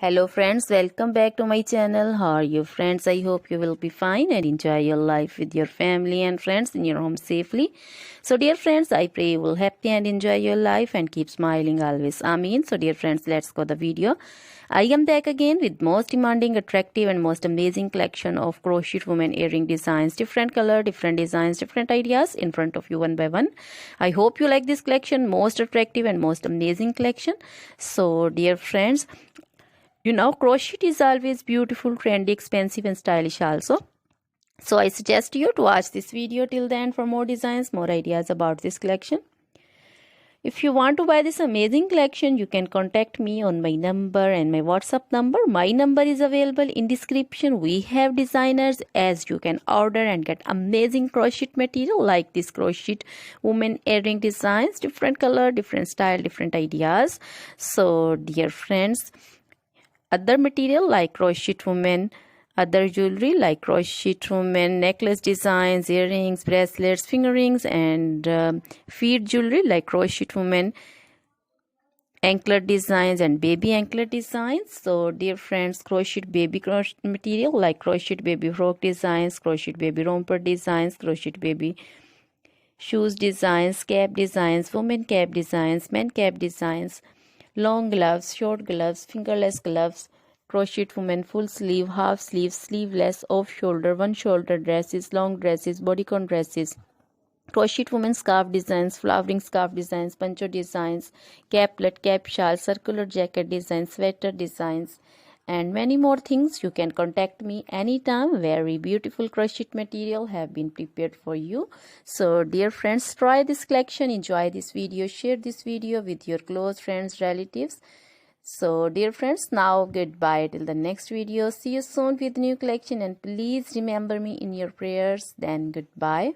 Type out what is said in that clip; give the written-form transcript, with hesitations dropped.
Hello friends, welcome back to my channel. How are you friends? I hope you will be fine and enjoy your life with your family and friends in your home safely. So dear friends, I pray you will happy and enjoy your life and keep smiling always. Amen. So dear friends, let's go the video. I am back again with most demanding, attractive and most amazing collection of crochet women earring designs, different color, different designs, different ideas in front of you one by one. I hope you like this collection, most attractive and most amazing collection. So dear friends, crochet is always beautiful, trendy, expensive and stylish also. So I suggest you to watch this video till the end for more designs, more ideas about this collection. If you want to buy this amazing collection, you can contact me on my number and my WhatsApp number. My number is available in description. We have designers as you can order and get amazing crochet material like this crochet woman earring designs, different color, different style, different ideas. So dear friends, other material like crochet women, other jewelry like crochet women necklace designs, earrings, bracelets, finger rings and feet jewelry like crochet women anklet designs and baby anklet designs. So dear friends, crochet baby crochet material like crochet baby frock designs, crochet baby romper designs, crochet baby shoes designs, cap designs, women cap designs, men cap designs, long gloves, short gloves, fingerless gloves, crochet women full sleeve, half sleeve, sleeveless, off shoulder, one shoulder dresses, long dresses, bodycon dresses, crochet women scarf designs, flowering scarf designs, poncho designs, caplet, cap shawl, circular jacket designs, sweater designs and many more things. You can contact me anytime. Very beautiful crochet material have been prepared for you. So dear friends, try this collection, enjoy this video, share this video with your close friends, relatives. So dear friends, now goodbye till the next video. See you soon with new collection and please remember me in your prayers. Then goodbye.